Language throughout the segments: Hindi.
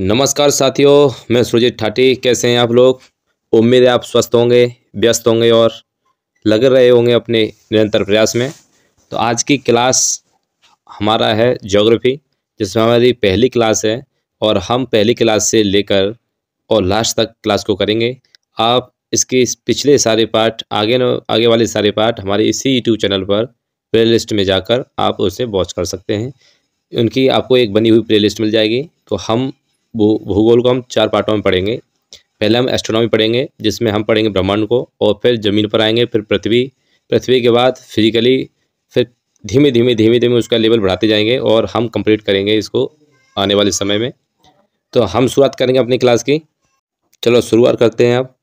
नमस्कार साथियों, मैं सुरजीत ठाटी। कैसे हैं आप लोग? उम्मीद है आप स्वस्थ होंगे, व्यस्त होंगे और लगे रहे होंगे अपने निरंतर प्रयास में। तो आज की क्लास हमारा है ज्योग्राफी, जिसमें हमारी पहली क्लास है और हम पहली क्लास से लेकर और लास्ट तक क्लास को करेंगे। आप इसके पिछले सारे पार्ट आगे वाले सारे पार्ट हमारे इसी यूट्यूब चैनल पर प्ले लिस्ट में जाकर आप उसे वॉच कर सकते हैं। उनकी आपको एक बनी हुई प्लेलिस्ट मिल जाएगी। तो हम भूगोल को हम 4 पार्टों में पढ़ेंगे। पहले हम एस्ट्रोनॉमी पढ़ेंगे, जिसमें हम पढ़ेंगे ब्रह्मांड को, और फिर ज़मीन पर आएंगे, फिर पृथ्वी के बाद फिजिकली, फिर धीमे धीमे उसका लेवल बढ़ाते जाएंगे और हम कंप्लीट करेंगे इसको आने वाले समय में। तो हम शुरुआत करेंगे अपनी क्लास की। चलो शुरुआत करते हैं। अब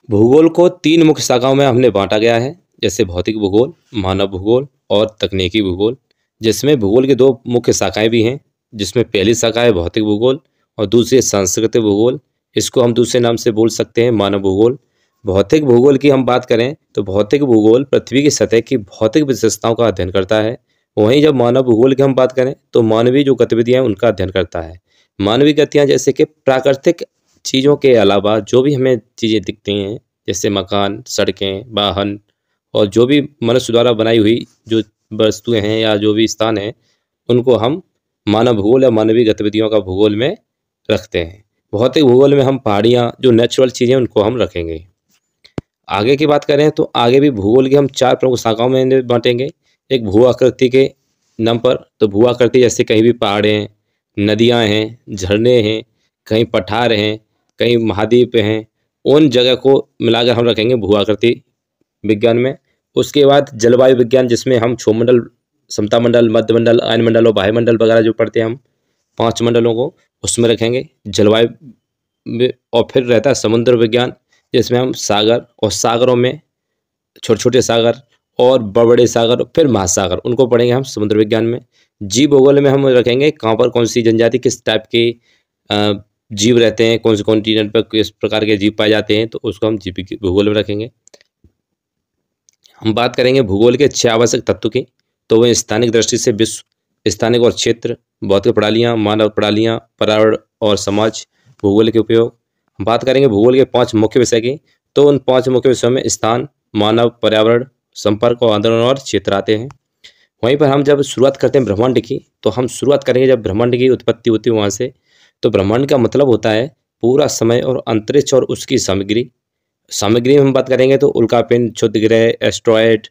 भूगोल को 3 मुख्य शाखाओं में हमने बांटा गया है, जैसे भौतिक भूगोल, मानव भूगोल और तकनीकी भूगोल, जिसमें भूगोल की 2 मुख्य शाखाएं भी हैं, जिसमें पहली शाखा है भौतिक भूगोल और दूसरी सांस्कृतिक भूगोल। इसको हम दूसरे नाम से बोल सकते हैं मानव भूगोल। भौतिक भूगोल की हम बात करें तो भौतिक भूगोल पृथ्वी की सतह की भौतिक विशेषताओं का अध्ययन करता है। वहीं जब मानव भूगोल की हम बात करें तो मानवीय जो गतिविधियां हैं उनका अध्ययन करता है। मानवीय गतियां जैसे कि प्राकृतिक चीज़ों के अलावा जो भी हमें चीज़ें दिखती हैं, जैसे मकान, सड़कें, वाहन और जो भी मनुष्य द्वारा बनाई हुई जो वस्तुएं हैं या जो भी स्थान हैं, उनको हम मानव भूगोल या मानवीय गतिविधियों का भूगोल में रखते हैं। भौतिक भूगोल में हम पहाड़ियाँ, जो नेचुरल चीज़ें, उनको हम रखेंगे। आगे की बात करें तो आगे भी भूगोल की हम 4 प्रमुख शाखाओं में बांटेंगे। एक भू आकृति के नाम पर, तो भू आकृति जैसे कहीं भी पहाड़ हैं, नदियाँ हैं, झरने हैं, कहीं पठार हैं, कहीं महाद्वीप हैं, उन जगह को मिलाकर हम रखेंगे भू आकृति विज्ञान में। उसके बाद जलवायु विज्ञान, जिसमें हम क्षोमंडल, समता मंडल, मध्य मंडल, आयन मंडल और वायुमंडल वगैरह जो पढ़ते हैं हम 5 मंडलों को, उसमें रखेंगे जलवायु। और फिर रहता है समुद्र विज्ञान, जिसमें हम सागर और सागरों में छोटे छोटे सागर और बड़े बड़े सागर, फिर महासागर, उनको पढ़ेंगे हम समुद्र विज्ञान में। जीव भूगोल में हम रखेंगे कहाँ पर कौन सी जनजाति, किस टाइप के जीव रहते हैं, कौन से कॉन्टिनेंट पर किस प्रकार के जीव पाए जाते हैं, तो उसको हम जीव भूगोल में रखेंगे। हम बात करेंगे भूगोल के 6 आवश्यक तत्व की, तो वह स्थानिक दृष्टि से विश्व, स्थानिक और क्षेत्र, भौतिक प्रणालियाँ, मानव प्रणालियाँ, पर्यावरण और समाज, भूगोल के उपयोग। हम बात करेंगे भूगोल के 5 मुख्य विषय की, तो उन 5 मुख्य विषयों में स्थान, मानव, पर्यावरण, संपर्क और आंदोलन और क्षेत्र आते हैं। वहीं पर हम जब शुरुआत करते हैं ब्रह्मांड की, तो हम शुरुआत करेंगे जब ब्रह्मांड की उत्पत्ति होती है वहाँ से। तो ब्रह्मांड का मतलब होता है पूरा समय और अंतरिक्ष और उसकी सामग्री में हम बात करेंगे तो उल्कापिंड, क्षुद्र ग्रह, एस्ट्रॉयड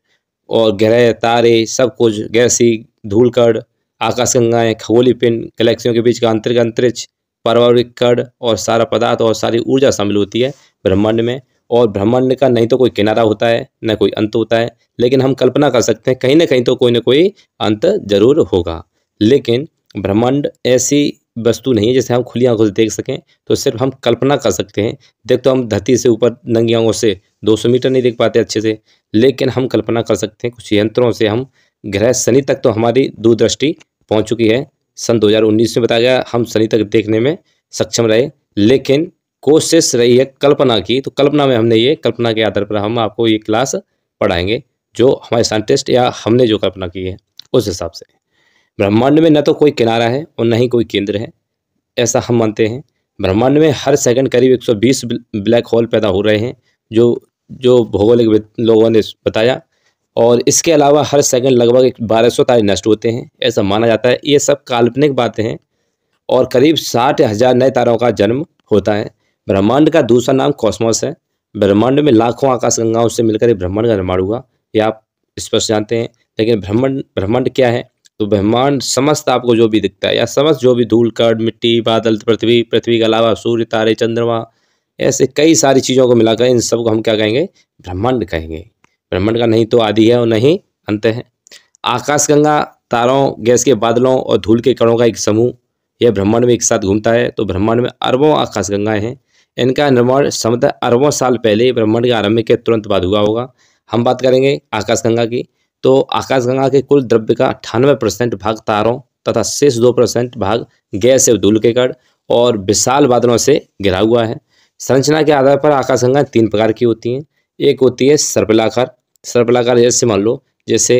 और ग्रह, तारे, सब कुछ, गैसीय धूलकण, आकाशगंगाएं, खगोलीय पिंड, गैलेक्सियों के बीच का अंतरिक्ष, पारमाणविक कण और सारा पदार्थ और सारी ऊर्जा शामिल होती है ब्रह्मांड में। और ब्रह्मांड का नहीं तो कोई किनारा होता है, न कोई अंत होता है, लेकिन हम कल्पना कर सकते हैं कहीं ना कहीं तो कोई ना कोई अंत जरूर होगा। लेकिन ब्रह्मांड ऐसी वस्तु नहीं है जिसे हम खुली आंखों से देख सकें, तो सिर्फ हम कल्पना कर सकते हैं। देख तो हम धरती से ऊपर नंगी आंखों से 200 मीटर नहीं देख पाते अच्छे से, लेकिन हम कल्पना कर सकते हैं कुछ यंत्रों से हम ग्रह शनि तक तो हमारी दूरदृष्टि पहुंच चुकी है। सन 2019 में बताया गया हम शनि तक देखने में सक्षम रहे, लेकिन कोशिश रही है कल्पना की। तो कल्पना में हमने ये कल्पना के आधार पर हम आपको ये क्लास पढ़ाएंगे, जो हमारे साइंटिस्ट या हमने जो कल्पना की है उस हिसाब से। ब्रह्मांड में न तो कोई किनारा है और न ही कोई केंद्र है, ऐसा हम मानते हैं। ब्रह्मांड में हर सेकंड करीब 120 ब्लैक होल पैदा हो रहे हैं, जो भौगोलिक लोगों ने बताया। और इसके अलावा हर सेकंड लगभग 1200 तारे नष्ट होते हैं, ऐसा माना जाता है। ये सब काल्पनिक बातें हैं। और करीब 60,000 नए तारों का जन्म होता है। ब्रह्मांड का दूसरा नाम कॉस्मोस है। ब्रह्मांड में लाखों आकाशगंगाओं से मिलकर एक ब्रह्मांड का निर्माण हुआ, ये आप स्पष्ट जानते हैं। लेकिन ब्रह्मांड क्या है? तो ब्रह्मांड समस्त आपको जो भी दिखता है या समस्त जो भी धूल कण, मिट्टी, बादल, पृथ्वी के अलावा सूर्य, तारे, चंद्रमा, ऐसे कई सारी चीज़ों को मिलाकर इन सब को हम क्या कहेंगे? ब्रह्मांड कहेंगे। ब्रह्मांड का नहीं तो आदि है और नहीं अंत है। आकाशगंगा तारों, गैस के बादलों और धूल के कणों का एक समूह यह ब्रह्मांड में एक साथ घूमता है। तो ब्रह्मांड में अरबों आकाशगंगाएं हैं। इनका निर्माण समझ अरबों साल पहले ब्रह्मांड के आरंभ के तुरंत बाद हुआ होगा। हम बात करेंगे आकाशगंगा की, तो आकाशगंगा के कुल द्रव्य का 98% भाग तारों तथा शेष 2% भाग गैस एवं धूल के कण और विशाल बादलों से घिरा हुआ है। संरचना के आधार पर आकाशगंगा 3 प्रकार की होती हैं। एक होती है सर्पिलाकार, जैसे मान लो जैसे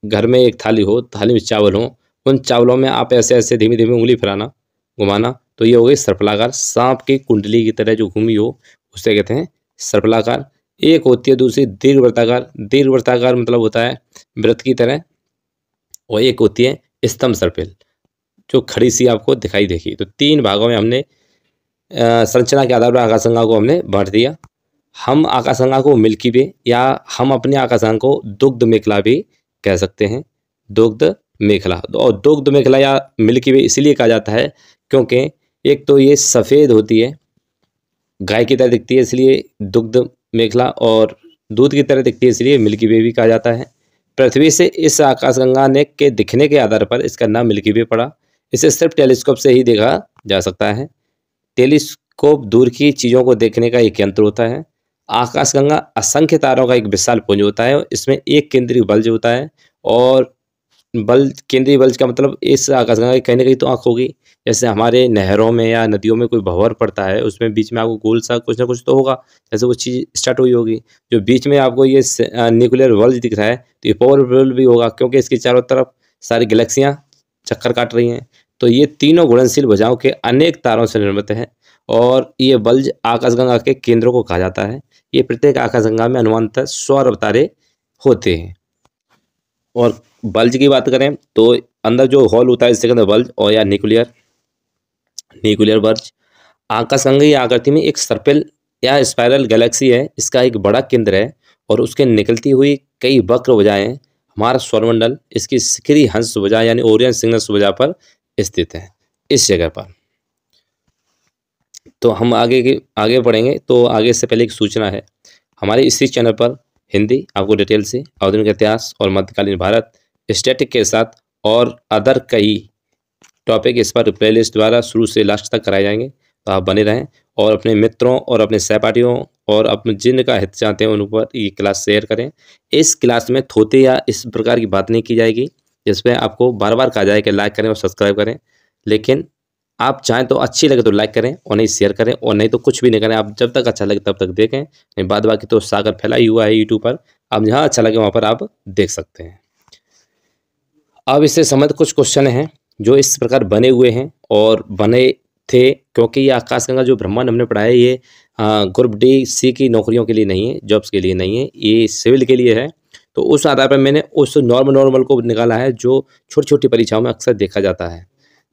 घर में एक थाली हो, थाली में चावल हो, उन चावलों में आप ऐसे ऐसे धीमे धीमे उंगली फिराना, घुमाना, तो ये हो गई सर्पलाकार। सांप की कुंडली की तरह जो घूमी हो उसे कहते हैं सर्पलाकार। एक होती है दूसरी दीर्घ वृत्ताकार। दीर्घ वृत्ताकार मतलब होता है वृत्त की तरह, और एक होती है स्तंभ सर्पिल जो खड़ी सी आपको दिखाई देगी। तो 3 भागों में हमने संरचना के आधार पर आकाशगंगा को हमने बांट दिया। हम आकाशगंगा को मिल्की वे या हम अपने आकाशगंगा को दुग्ध मेखला भी कह सकते हैं। दुग्ध मेखला, और दुग्ध मेखला या मिल्की वे इसलिए कहा जाता है क्योंकि एक तो ये सफ़ेद होती है, गाय की तरह दिखती है इसलिए दुग्ध मेखला, और दूध की तरह दिखती है इसलिए मिल्की वे भी कहा जाता है। पृथ्वी से इस आकाशगंगा ने के दिखने के आधार पर इसका नाम मिल्की वे पड़ा। इसे सिर्फ टेलीस्कोप से ही देखा जा सकता है। टेलीस्कोप दूर की चीज़ों को देखने का एक यंत्र होता है। आकाशगंगा असंख्य तारों का एक विशाल पुंज होता है। इसमें एक केंद्रीय बल्ज होता है, और केंद्रीय बल्ज का मतलब इस आकाशगंगा की कहीं ना कहीं तो आँख होगी। जैसे हमारे नहरों में या नदियों में कोई भंवर पड़ता है, उसमें बीच में आपको गोल सा कुछ ना कुछ तो होगा, जैसे वो चीज़ स्टार्ट हुई होगी। जो बीच में आपको ये न्यूक्लियर बल्ज दिख रहा है, तो ये पावर बल्ब भी होगा क्योंकि इसके चारों तरफ सारी गैलेक्सियाँ चक्कर काट रही हैं। तो ये तीनों घुलनशील भुजाओं के अनेक तारों से निर्मित है, और ये बल्ज आकाशगंगा के केंद्रों को कहा जाता है। ये प्रत्येक आकाशगंगा में अनुमानतः 100 अरब तारे होते हैं। और बल्ज की बात करें तो अंदर जो हॉल होता है इसके अंदर बल्ज और या न्यूक्लियर बल्ज। आकाशगंगा की आकृति में एक सर्पिल या स्पाइरल गैलेक्सी है। इसका एक बड़ा केंद्र है और उसके निकलती हुई कई वक्र भुजाएं हमारा सौरमंडल इसकी शिखरी हंस भुजा यानी ओरियन सिग्नस भुजा पर स्थित है, इस जगह पर। तो हम आगे बढ़ेंगे। तो आगे से पहले एक सूचना है, हमारे इसी चैनल पर हिंदी आपको डिटेल से आधुनिक इतिहास और मध्यकालीन भारत स्टैटिक के साथ और अदर कई टॉपिक इस पर प्लेलिस्ट द्वारा शुरू से लास्ट तक कराए जाएंगे। तो आप बने रहें और अपने मित्रों और अपने सहपाठियों और अपने जिनका हित चाहते हैं उन पर ये क्लास शेयर करें। इस क्लास में थोते या इस प्रकार की बात नहीं की जाएगी जिसमें आपको बार बार कहा जाए कि लाइक करें और सब्सक्राइब करें, लेकिन आप चाहें तो अच्छी लगे तो लाइक करें और नहीं शेयर करें, और नहीं तो कुछ भी नहीं करें। आप जब तक अच्छा लगे तब तक देखें, नहीं बाद बाकी तो सागर फैला ही हुआ है यूट्यूब पर। आप जहाँ अच्छा लगे वहाँ पर आप देख सकते हैं। अब इससे संबंधित कुछ क्वेश्चन हैं जो इस प्रकार बने हुए हैं और बने थे, क्योंकि ये आकाशगंगा जो ब्रह्मांड हमने पढ़ा है ये ग्रुप डी सी की नौकरियों के लिए नहीं है, जॉब्स के लिए नहीं है, ये सिविल के लिए है। तो उस आधार पर मैंने उस नॉर्मल को निकाला है जो छोटी छोटी परीक्षाओं में अक्सर देखा जाता है।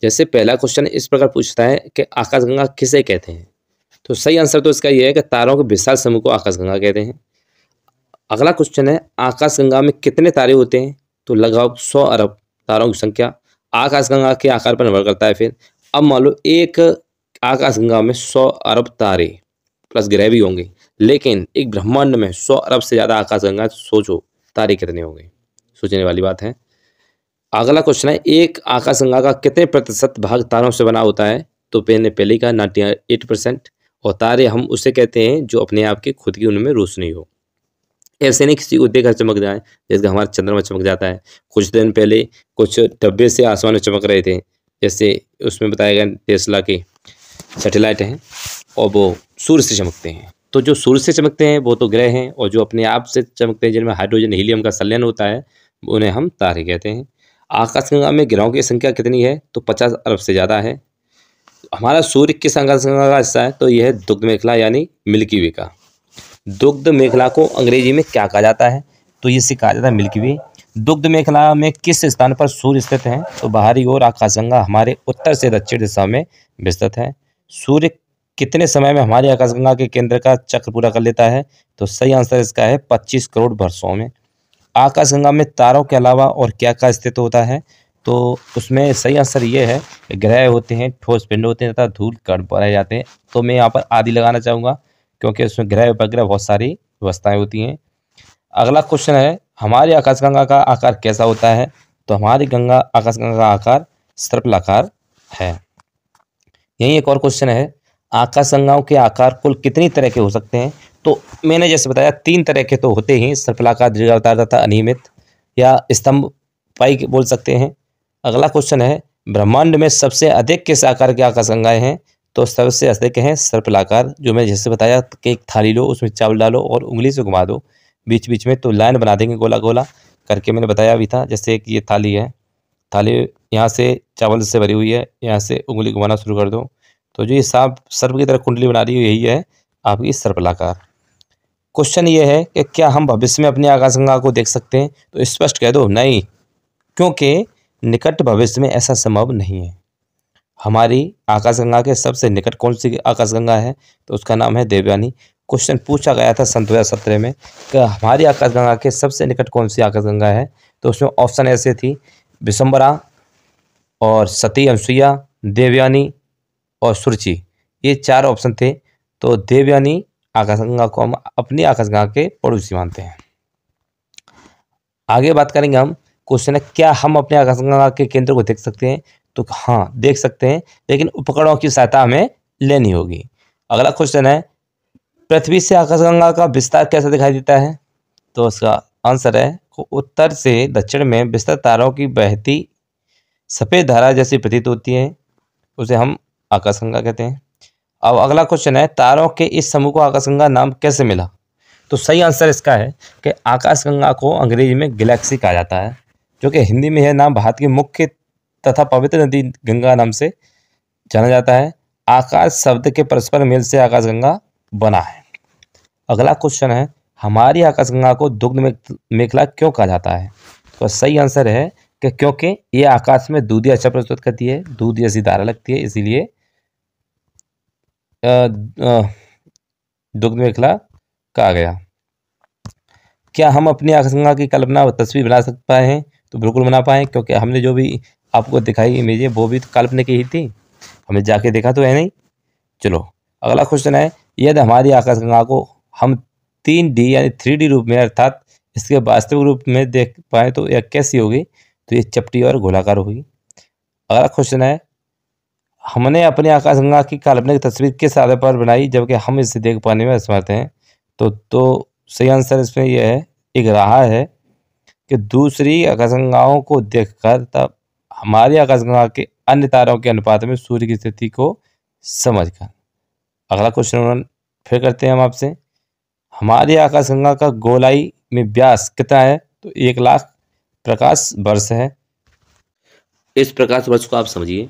जैसे पहला क्वेश्चन इस प्रकार पूछता है कि आकाशगंगा किसे कहते हैं, तो सही आंसर तो इसका ये है कि तारों के विशाल समूह को आकाशगंगा कहते हैं। अगला क्वेश्चन है आकाशगंगा में कितने तारे होते हैं, तो लगभग 100 अरब तारों की संख्या आकाशगंगा के आकार पर निर्भर करता है। फिर अब मान लो एक आकाशगंगा में 100 अरब तारे प्लस ग्रह भी होंगे, लेकिन एक ब्रह्मांड में 100 अरब से ज़्यादा आकाशगंगा, सोचो तारे कितने होंगे, सोचने वाली बात है। अगला क्वेश्चन है एक आकाशगंगा का कितने प्रतिशत भाग तारों से बना होता है, तो मैंने पहले ही कहा 98%। और तारे हम उसे कहते हैं जो अपने आप की खुद की उनमें रोशनी हो, ऐसे नहीं किसी को देखकर चमक जाए, जैसे हमारा चंद्रमा चमक जाता है। कुछ दिन पहले कुछ डब्बे से आसमान में चमक रहे थे, जैसे उसमें बताया गया टेस्ला के सैटेलाइट हैं और वो सूर्य से चमकते हैं। तो जो सूर्य से चमकते हैं वो तो ग्रह हैं, और जो अपने आप से चमकते हैं जिनमें हाइड्रोजन हीलियम का संलयन होता है उन्हें हम तारे कहते हैं। आकाशगंगा में ग्रहों की संख्या कितनी है, तो 50 अरब से ज़्यादा है। हमारा सूर्य किस आकाशगंगा का हिस्सा है, तो यह है दुग्ध मेखला यानी मिल्की वे का। दुग्ध मेखला को अंग्रेजी में क्या कहा जाता है, तो इसे कहा जाता है मिल्की वे। दुग्ध मेखला में किस स्थान पर सूर्य स्थित है, तो बाहरी ओर आकाशगंगा हमारे उत्तर से दक्षिण दिशा में विस्तृत है। सूर्य कितने समय में हमारी आकाशगंगा के केंद्र का चक्र पूरा कर लेता है, तो सही आंसर इसका है 25 करोड़ वर्षों में। आकाशगंगा में तारों के अलावा और क्या क्या स्थित होता है, तो उसमें सही आंसर ये है ग्रह होते हैं, ठोस पिंड होते हैं तथा धूल कण पाए जाते हैं। तो मैं यहाँ पर आदि लगाना चाहूँगा क्योंकि उसमें ग्रह उपग्रह बहुत सारी व्यवस्थाएं होती हैं। अगला क्वेश्चन है हमारी आकाशगंगा का आकार कैसा होता है, तो हमारी आकाशगंगा का आकार सर्पिलाकार है। यही एक और क्वेश्चन है आकाशगंगाओं के आकार कुल कितनी तरह के हो सकते हैं, तो मैंने जैसे बताया 3 तरह के तो होते ही, सर्पिलाकार, दीर्घावतार तथा अनियमित या स्तंभ पाई बोल सकते हैं। अगला क्वेश्चन है ब्रह्मांड में सबसे अधिक किस आकार की आकाशगंगाएं हैं, तो सबसे अधिक हैं सर्पिलाकार। जो मैं जैसे बताया कि एक थाली लो, उसमें चावल डालो और उंगली से घुमा दो बीच बीच में, तो लाइन बना देंगे गोला गोला करके, मैंने बताया भी था। जैसे कि ये थाली है, थाली यहाँ से चावल से भरी हुई है, यहाँ से उंगली घुमाना शुरू कर दो तो जो ये सांप सर्प की तरह कुंडली बना रही है यही है आपकी सर्पलाकार। क्वेश्चन ये है कि क्या हम भविष्य में अपनी आकाशगंगा को देख सकते हैं? तो स्पष्ट कह दो नहीं, क्योंकि निकट भविष्य में ऐसा संभव नहीं है। हमारी आकाशगंगा के सबसे निकट कौन सी आकाशगंगा है? तो उसका नाम है देवयानी। क्वेश्चन पूछा गया था सन 2017 में कि हमारी आकाशगंगा के सबसे निकट कौन सी आकाशगंगा है? तो उसमें ऑप्शन ऐसे थी, विशंबरा और सती अनसुईया, देवयानी और सुरुचि। ये 4 ऑप्शन थे। तो देवयानी आकाशगंगा को हम अपनी आकाशगंगा के पड़ोसी मानते हैं। आगे बात करेंगे हम। क्वेश्चन है, क्या हम अपने आकाशगंगा के केंद्र को देख सकते हैं? तो हाँ, देख सकते हैं, लेकिन उपकरणों की सहायता हमें लेनी होगी। अगला क्वेश्चन है, पृथ्वी से आकाशगंगा का विस्तार कैसे दिखाई देता है? तो उसका आंसर है, उत्तर से दक्षिण में विस्तृत तारों की बहती सफेद धारा जैसी प्रतीत होती है, उसे हम आकाशगंगा कहते हैं। अब अगला क्वेश्चन है, तारों के इस समूह को आकाशगंगा नाम कैसे मिला? तो सही आंसर इसका है कि आकाशगंगा को अंग्रेजी में गैलेक्सी कहा जाता है, जो कि हिंदी में यह नाम भारत की मुख्य तथा पवित्र नदी गंगा नाम से जाना जाता है। आकाश शब्द के परस्पर मेल से आकाशगंगा बना है। अगला क्वेश्चन है, हमारी आकाशगंगा को दुग्ध मेखला क्यों कहा जाता है? तो सही आंसर है कि क्योंकि ये आकाश में दूधिया अच्छा प्रस्तुत करती है, दूध जैसी धारा लगती है, इसीलिए दुग्ध मेखला कहा गया। क्या हम अपनी आकाशगंगा की कल्पना व तस्वीर बना पाए हैं? तो बिल्कुल बना पाए, क्योंकि हमने जो भी आपको दिखाई इमेजें वो भी तो काल्पनिक ही थी, हमने जाके देखा तो है नहीं। चलो अगला क्वेश्चन है, यदि हमारी आकाशगंगा को हम 3D यानी 3D रूप में अर्थात इसके वास्तविक रूप में देख पाए तो यह कैसी होगी? तो ये चपटी और गोलाकार होगी। अगला क्वेश्चन है, हमने अपनी आकाशगंगा की काल्पनिक तस्वीर किस आधार पर बनाई जबकि हम इसे देख पाने में असमर्थ हैं? तो सही आंसर इसमें यह है, एक रहा है कि दूसरी आकाशगंगाओं को देखकर तब हमारी आकाशगंगा के अन्य तारों के अनुपात में सूर्य की स्थिति को समझकर। अगला क्वेश्चन फिर करते हैं हम आपसे, हमारी आकाशगंगा का गोलाई में व्यास कितना है? तो 1,00,000 प्रकाश वर्ष है। इस प्रकाश वर्ष को आप समझिए,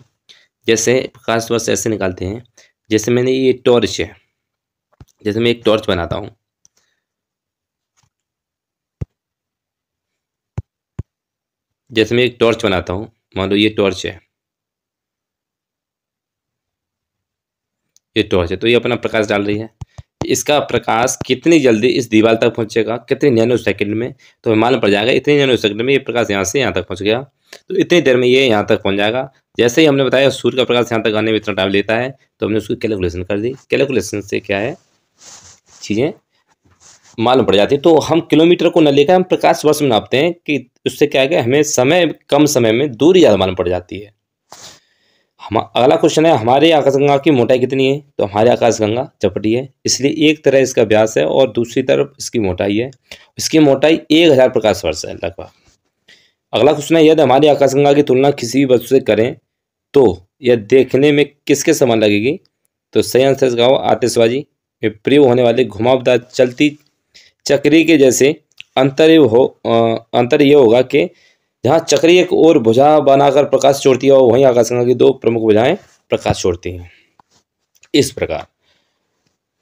जैसे प्रकाश वर्ष ऐसे निकालते हैं, जैसे मैंने ये टॉर्च है, जैसे मैं एक टॉर्च बनाता हूँ, जैसे मैं एक टॉर्च बनाता हूँ, मान लो ये टॉर्च है, ये टॉर्च है, तो ये अपना प्रकाश डाल रही है। इसका प्रकाश कितनी जल्दी इस दीवार तक पहुंचेगा, कितने नैनो सेकंड में? तो हमें मालूम पड़ जाएगा इतने नैनो सेकंड में ये प्रकाश यहाँ से यहाँ तक पहुंच गया, तो इतनी देर में ये यहाँ तक पहुंच जाएगा। जैसे ही हमने बताया सूर्य का प्रकाश यहाँ तक आने में इतना टाइम लेता है, तो हमने उसकी कैलकुलेशन कर दी। कैलकुलेशन से क्या है, चीज़ें मालूम पड़ जाती है। तो हम किलोमीटर को न लेकर हम प्रकाश वर्ष में नापते हैं कि उससे क्या है कि हमें समय कम समय में दूरी ज़्यादा मालूम पड़ जाती है। हम अगला क्वेश्चन है, हमारे आकाशगंगा की मोटाई कितनी है? तो हमारी आकाशगंगा चपटी है, इसलिए एक तरफ इसका व्यास है और दूसरी तरफ इसकी मोटाई है। इसकी मोटाई 1000 प्रकाश वर्ष है लगभग। अगला क्वेश्चन है, यदि हमारी आकाशगंगा की तुलना किसी भी वस्तु से करें तो यह देखने में किसके समान लगेगी? तो सही आंसर इसका हो आतिशबाजी में प्रयोग होने वाले घुमावदार चलती चक्री के जैसे। अंतर ये होगा कि जहाँ चक्री एक और भुजा बनाकर प्रकाश छोड़ती है और वहीं आकाशगंगा की 2 प्रमुख भुजाएं प्रकाश छोड़ती हैं। इस प्रकार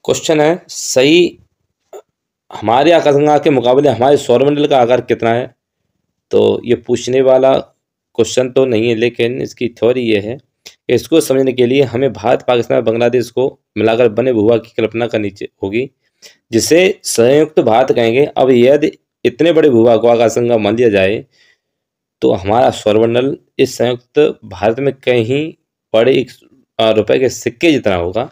क्वेश्चन है, सही हमारे आकाशगंगा के मुकाबले हमारे सौरमंडल का आकार कितना है? तो ये पूछने वाला क्वेश्चन तो नहीं है, लेकिन इसकी थ्योरी ये है कि इसको समझने के लिए हमें भारत, पाकिस्तान और बांग्लादेश को मिलाकर बने भूभाग की कल्पना करनी होगी, जिसे संयुक्त भारत कहेंगे। अब यदि इतने बड़े भूभाग को आकाशगंगा मान लिया जाए तो हमारा सौरमंडल इस संयुक्त भारत में कहीं बड़े 1 रुपए के सिक्के जितना होगा।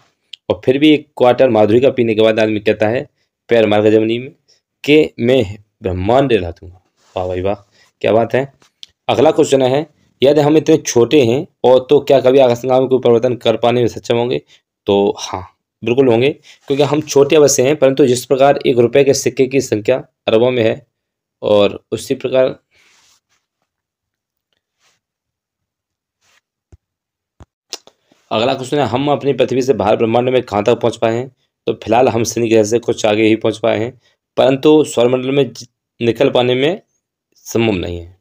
और फिर भी 1 क्वार्टर माधुरी का पीने के बाद आदमी कहता है पैर मार कर जमीनी में कि मैं ब्रह्मांड हिला दूंगा। वाह भाई वाह, क्या बात है। अगला क्वेश्चन है, यदि हम इतने छोटे हैं और तो क्या कभी आकाशगंगा में कोई परिवर्तन कर पाने में सक्षम होंगे? तो हाँ, बिल्कुल होंगे, क्योंकि हम छोटे अवश्य हैं, परंतु जिस प्रकार 1 रुपए के सिक्के की संख्या अरबों में है और उसी प्रकार अगला क्वेश्चन है, हम अपनी पृथ्वी से बाहर ब्रह्मांड में कहाँ तक पहुँच पाए हैं? तो फिलहाल हम शनि ग्रह से कुछ आगे ही पहुँच पाए हैं, परंतु सौरमंडल में निकल पाने में संभव नहीं है।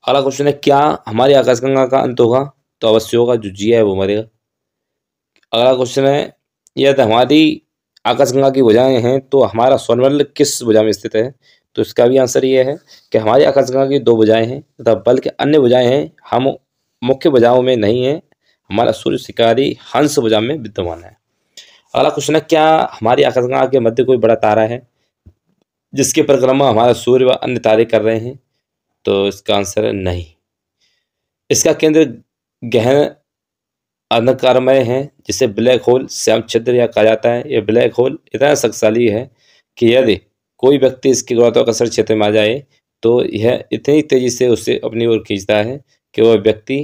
अगला क्वेश्चन है, क्या हमारी आकाशगंगा का अंत होगा? तो अवश्य होगा, जो जिया है वो मरेगा। अगला क्वेश्चन है, यदि हमारी आकाशगंगा की भुजाएं हैं तो हमारा सौरमंडल किस भुजा में स्थित है? तो इसका भी आंसर ये है कि हमारी आकाशगंगा की 2 भुजाएं हैं तथा बल्कि अन्य भुजाएं हैं, हम मुख्य भुजाओं में नहीं है। हमारा सूर्य शिकारी हंस भुजा में विद्यमान है। अगला क्वेश्चन है, क्या हमारी आकाशगंगा के मध्य कोई बड़ा तारा है जिसकी परिक्रमा हमारा सूर्य व अन्य तारे कर रहे हैं? तो इसका आंसर है नहीं। इसका केंद्र गहन अंधकारमय है, जिसे ब्लैक होल श्याम छिद्र या कहा जाता है। यह ब्लैक होल इतना शक्तिशाली है कि यदि कोई व्यक्ति इसके गुरुत्वाकर्षण क्षेत्र में आ जाए तो यह इतनी तेजी से उसे अपनी ओर खींचता है कि वह व्यक्ति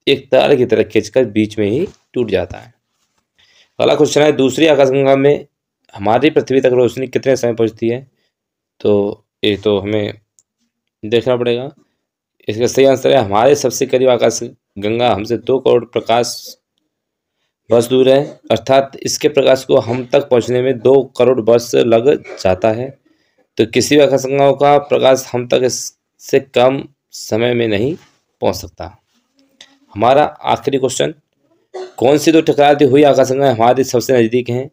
एक तार की तरह खींचकर बीच में ही टूट जाता है। अगला क्वेश्चन है, दूसरी आकाशगंगा में हमारी पृथ्वी तक रोशनी कितने समय पहुंचती है? तो ये तो हमें देखना पड़ेगा। इसका सही आंसर है, हमारे सबसे करीब आकाशगंगा हमसे 2 करोड़ प्रकाश वर्ष दूर है, अर्थात इसके प्रकाश को हम तक पहुंचने में 2 करोड़ वर्ष लग जाता है। तो किसी भी आकाशगंगा का प्रकाश हम तक इससे कम समय में नहीं पहुंच सकता। हमारा आखिरी क्वेश्चन, कौन सी 2 टकराती हुई आकाशगंगा हमारे सबसे नजदीक हैं?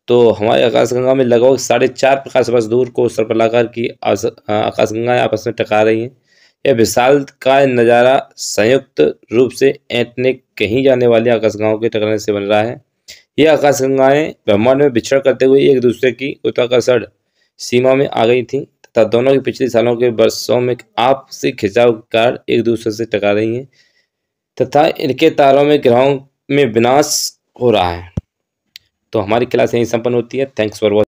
तो हमारे आकाशगंगा में लगभग 4.5 प्रकाश वर्ष दूर को सर्पलाकार की आकाशगंगाएं आपस में टकरा रही हैं। यह विशालकाय नज़ारा संयुक्त रूप से ऐंठने कहीं जाने वाली आकाशगंगाओं के टकराने से बन रहा है। ये आकाशगंगाएं ब्रह्मांड में विचरण करते हुए एक दूसरे की गुरुत्वाकर्षण सीमा में आ गई थीं तथा दोनों की पिछले सालों के वर्षों में आपसी खिंचाव के कारण एक दूसरे से टकरा रही हैं तथा इनके तारों में ग्रहों में विनाश हो रहा है। तो हमारी क्लास यहीं संपन्न होती है। Thanks for watching.